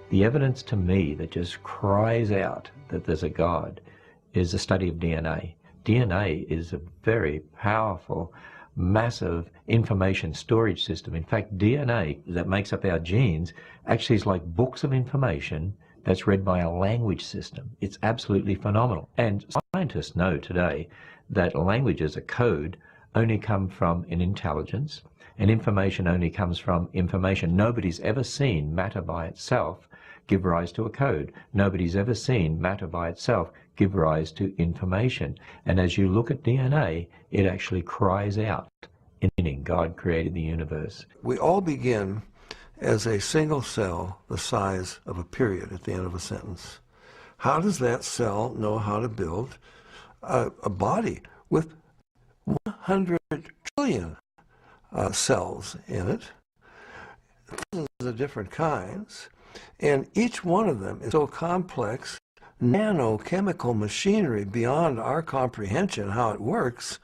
The evidence to me that just cries out that there's a God is the study of DNA. DNA is a very powerful, massive information storage system. In fact, DNA that makes up our genes actually is like books of information that's read by a language system. It's absolutely phenomenal. And scientists know today that languages, a code, only come from an intelligence, and information only comes from information. Nobody's ever seen matter by itself give rise to a code. Nobody's ever seen matter by itself give rise to information. And as you look at DNA, it actually cries out, meaning God created the universe. We all begin as a single cell the size of a period at the end of a sentence. How does that cell know how to build a body with 100 trillion cells in it, thousands of different kinds, and each one of them is so complex, nanochemical machinery beyond our comprehension how it works,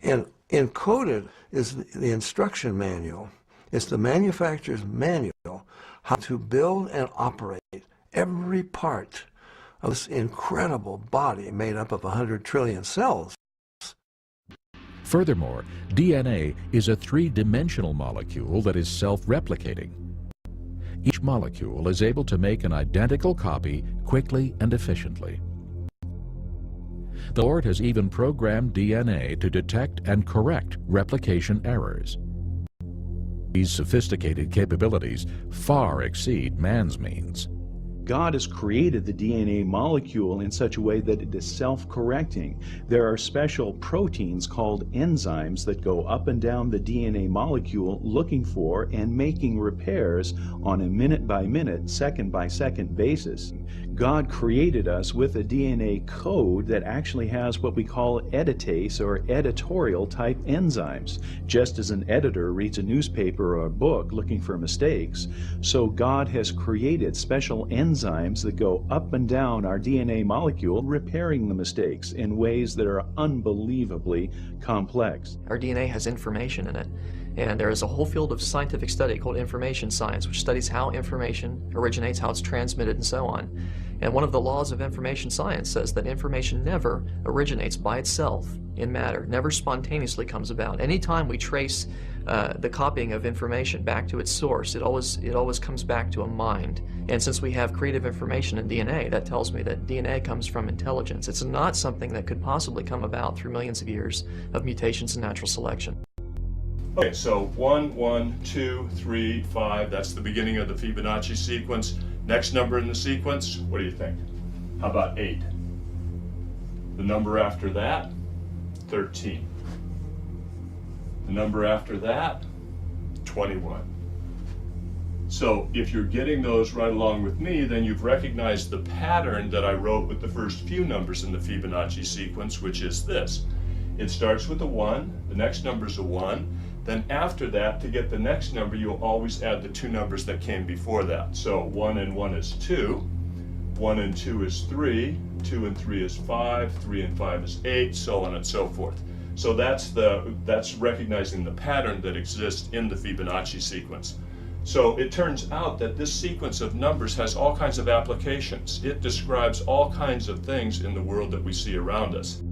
and encoded is the instruction manual. It's the manufacturer's manual how to build and operate every part of this incredible body made up of 100 trillion cells. Furthermore, DNA is a three-dimensional molecule that is self-replicating. Each molecule is able to make an identical copy quickly and efficiently. The Lord has even programmed DNA to detect and correct replication errors. These sophisticated capabilities far exceed man's means. God has created the DNA molecule in such a way that it is self-correcting. There are special proteins called enzymes that go up and down the DNA molecule looking for and making repairs on a minute-by-minute, second-by-second basis. God created us with a DNA code that actually has what we call editase or editorial type enzymes. Just as an editor reads a newspaper or a book looking for mistakes, so God has created special enzymes that go up and down our DNA molecule, repairing the mistakes in ways that are unbelievably complex. Our DNA has information in it, and there is a whole field of scientific study called information science, which studies how information originates, how it's transmitted, and so on. And one of the laws of information science says that information never originates by itself in matter, never spontaneously comes about. Anytime we trace the copying of information back to its source, it always comes back to a mind. And since we have creative information in DNA, that tells me that DNA comes from intelligence. It's not something that could possibly come about through millions of years of mutations and natural selection. Okay, so 1, 1, 2, 3, 5, that's the beginning of the Fibonacci sequence. Next number in the sequence, what do you think? How about 8? The number after that, 13. The number after that, 21. So if you're getting those right along with me, then you've recognized the pattern that I wrote with the first few numbers in the Fibonacci sequence, which is this. It starts with a 1, the next number is a 1, then after that, to get the next number, you'll always add the two numbers that came before that. So 1 and 1 is 2, 1 and 2 is 3, 2 and 3 is 5, 3 and 5 is 8, so on and so forth. So that's recognizing the pattern that exists in the Fibonacci sequence. So it turns out that this sequence of numbers has all kinds of applications. It describes all kinds of things in the world that we see around us.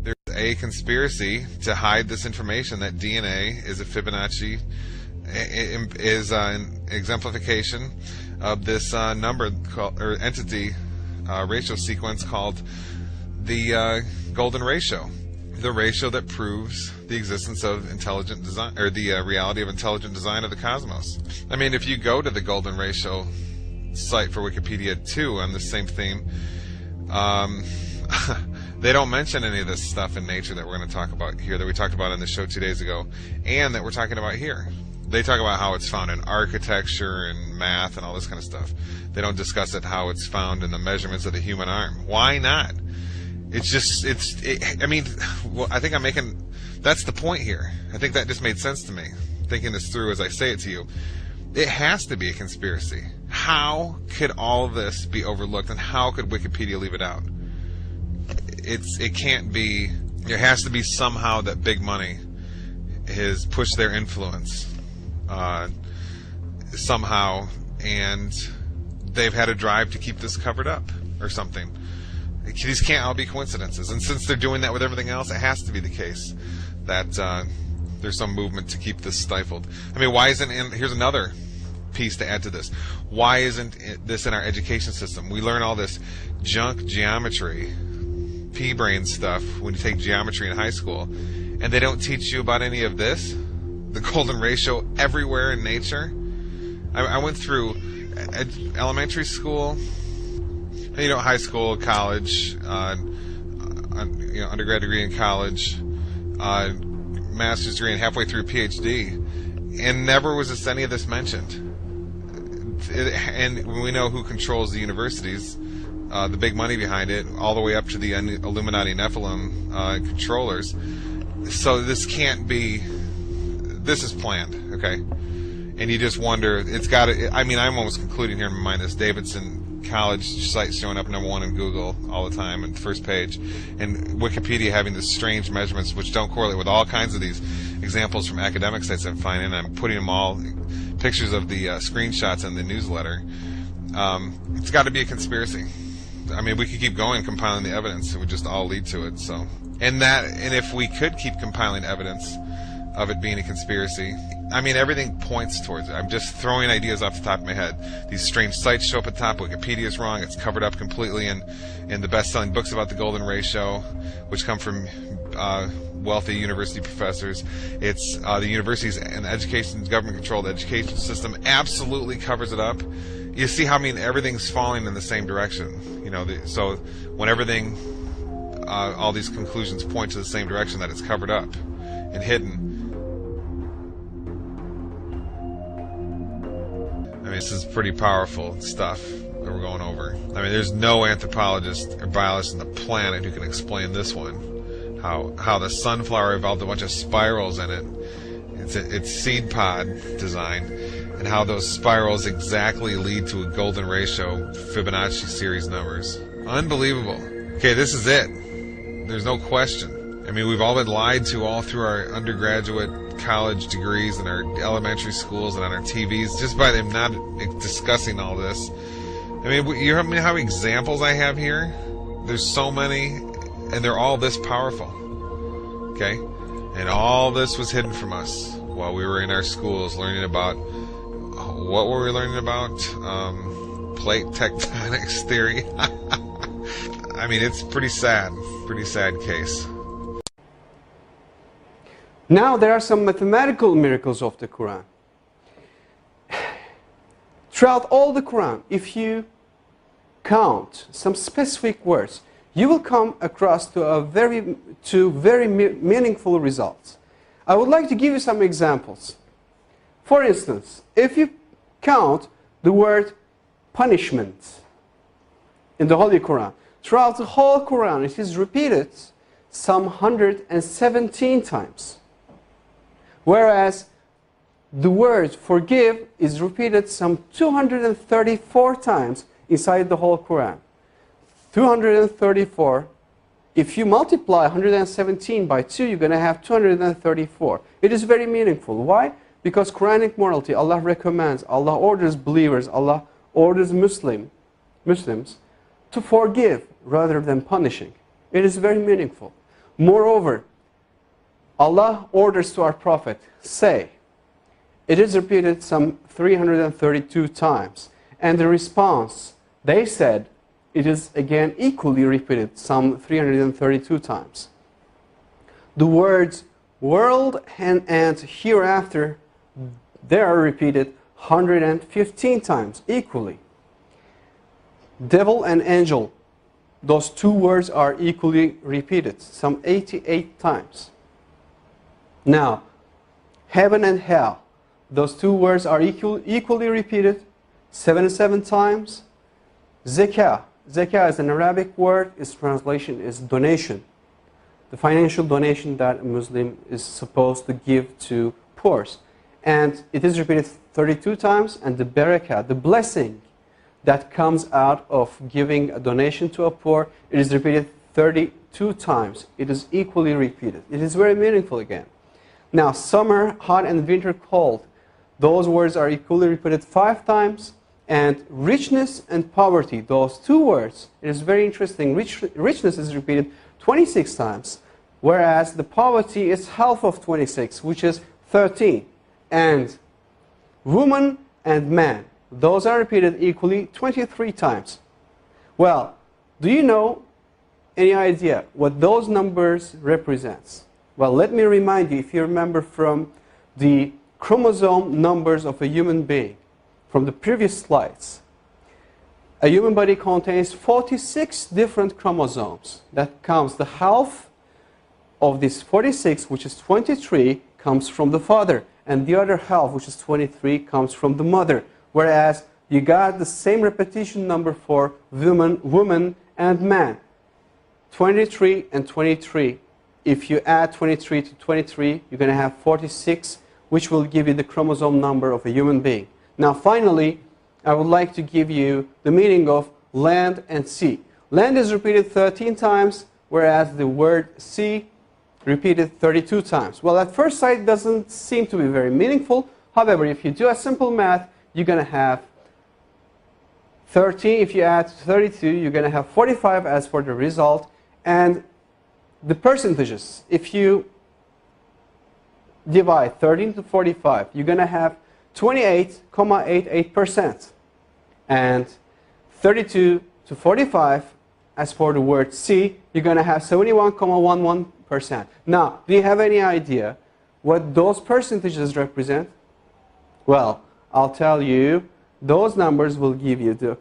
There's a conspiracy to hide this information that DNA is a Fibonacci, is an exemplification of this number called, or entity ratio sequence called the golden ratio, the ratio that proves the existence of intelligent design, or the reality of intelligent design of the cosmos. I mean, if you go to the golden ratio site for Wikipedia too on the same theme, they don't mention any of this stuff in nature that we're going to talk about here, that we talked about on the show 2 days ago, and that we're talking about here. They talk about how it's found in architecture and math and all this kind of stuff. They don't discuss it how it's found in the measurements of the human arm. Why not? It's just, I mean, well, I think I'm making, that's the point here. I think that just made sense to me, thinking this through as I say it to you. It has to be a conspiracy. How could all this be overlooked, and how could Wikipedia leave it out? It can't be. There has to be somehow that big money has pushed their influence somehow, and they've had a drive to keep this covered up or something. These can't all be coincidences, and since they're doing that with everything else, it has to be the case that there's some movement to keep this stifled. I mean, why isn't, and here's another piece to add to this, why isn't this in our education system? We learn all this junk geometry, pea-brain stuff when you take geometry in high school, and they don't teach you about any of this, the golden ratio everywhere in nature. I went through elementary school, high school, college, undergrad degree in college, master's degree, and halfway through PhD, and never was any of this mentioned. And we know who controls the universities, the big money behind it, all the way up to the Illuminati Nephilim controllers. So this can't be. This is planned, okay? And you just wonder. It's got to. I mean, I'm almost concluding here in my mind this Davidson College site showing up #1 in Google all the time and first page, and Wikipedia having these strange measurements which don't correlate with all kinds of these examples from academic sites I'm finding. I'm putting them all, pictures of the screenshots in the newsletter. It's got to be a conspiracy. I mean, we could keep going compiling the evidence; it would just all lead to it. So, and if we could keep compiling evidence of it being a conspiracy, I mean, everything points towards it. I'm just throwing ideas off the top of my head. These strange sites show up at the top. Wikipedia is wrong. It's covered up completely in the best-selling books about the golden ratio, which come from wealthy university professors. It's the universities and the government-controlled education system absolutely covers it up. You see how, I mean, everything's falling in the same direction. So when everything, all these conclusions point to the same direction, that it's covered up and hidden. I mean, this is pretty powerful stuff that we're going over. I mean, there's no anthropologist or biologist on the planet who can explain this one. How the sunflower evolved a bunch of spirals in it. It's seed pod design, and how those spirals exactly lead to a golden ratio Fibonacci series numbers. Unbelievable. Okay, this is it. There's no question. I mean, we've all been lied to all through our undergraduate college degrees and our elementary schools and on our TVs, just by them not discussing all this. I mean, you know how many examples I have here? There's so many, and they're all this powerful. Okay? And all this was hidden from us while we were in our schools learning about, what were we learning about? Plate tectonics theory. I mean, it's pretty sad case. Now there are some mathematical miracles of the Quran. Throughout all the Quran, if you count some specific words, you will come across to very meaningful results. I would like to give you some examples. For instance, if you count the word punishment in the Holy Quran, throughout the whole Quran it is repeated some 117 times. Whereas the word forgive is repeated some 234 times inside the whole Quran. 234. If you multiply 117 by 2, you're going to have 234. It is very meaningful. Why? Because Quranic morality, Allah recommends, Allah orders believers, Allah orders Muslims to forgive rather than punishing. It is very meaningful. Moreover, Allah orders to our Prophet, say. It is repeated some 332 times. And the response, they said, it is again equally repeated some 332 times. The words world and hereafter, they are repeated 115 times equally. Devil and angel, those two words are equally repeated some 88 times. Now, heaven and hell, those two words are equally repeated 77 times. Zakah is an Arabic word. Its translation is donation. The financial donation that a Muslim is supposed to give to poor. And it is repeated 32 times. And the barakah, the blessing that comes out of giving a donation to a poor, it is repeated 32 times. It is equally repeated. It is very meaningful again. Now, summer hot and winter cold. those words are equally repeated 5 times. And richness and poverty, those 2 words, it is very interesting. Richness is repeated 26 times, whereas the poverty is half of 26, which is 13. And woman and man, those are repeated equally 23 times. Well, do you know any idea what those numbers represents? Well, let me remind you, if you remember from the chromosome numbers of a human being, from the previous slides, a human body contains 46 different chromosomes. That comes, the half of this 46, which is 23, comes from the father, and the other half, which is 23, comes from the mother. Whereas you got the same repetition number for woman and man, 23 and 23. If you add 23 to 23, you're going to have 46, which will give you the chromosome number of a human being. Now, finally, I would like to give you the meaning of land and sea. Land is repeated 13 times, whereas the word sea repeated 32 times. Well, at first sight, it doesn't seem to be very meaningful. However, if you do a simple math, you're going to have 13. If you add 32, you're going to have 45 as for the result. And the percentages, if you divide 13 to 45, you're going to have 28.88%. And 32 to 45, as for the word sea, you're going to have 71.11%. Now, do you have any idea what those percentages represent? Well, I'll tell you, those numbers will give you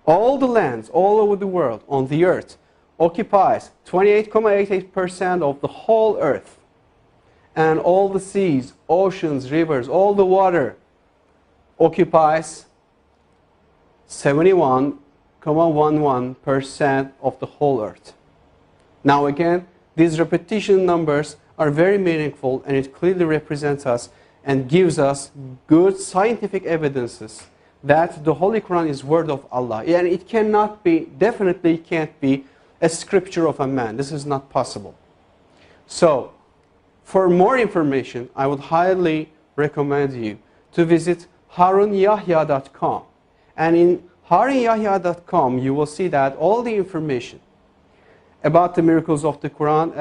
all the lands all over the world on the earth occupies 28.88% of the whole earth. And all the seas, oceans, rivers, all the water occupies 71.11% of the whole earth. Now again, these repetition numbers are very meaningful, and it clearly represents us and gives us good scientific evidences that the Holy Quran is word of Allah. And it cannot be, definitely can't be a scripture of a man. This is not possible. So, for more information, I would highly recommend you to visit harunyahya.com. And in harunyahya.com, you will see that all the information about the miracles of the Quran,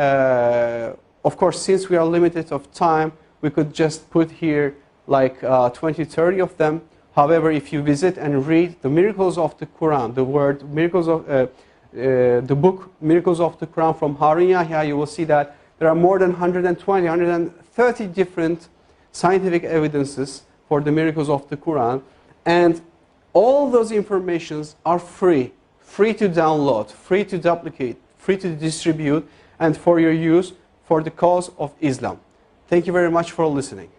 of course, since we are limited of time, we could just put here like 20, 30 of them. However, if you visit and read the miracles of the Quran, the word miracles of the book Miracles of the Quran from Harun Yahya, you will see that there are more than 120, 130 different scientific evidences for the miracles of the Quran. And all those informations are free to download, free to duplicate, free to distribute, and for your use for the cause of Islam. Thank you very much for listening.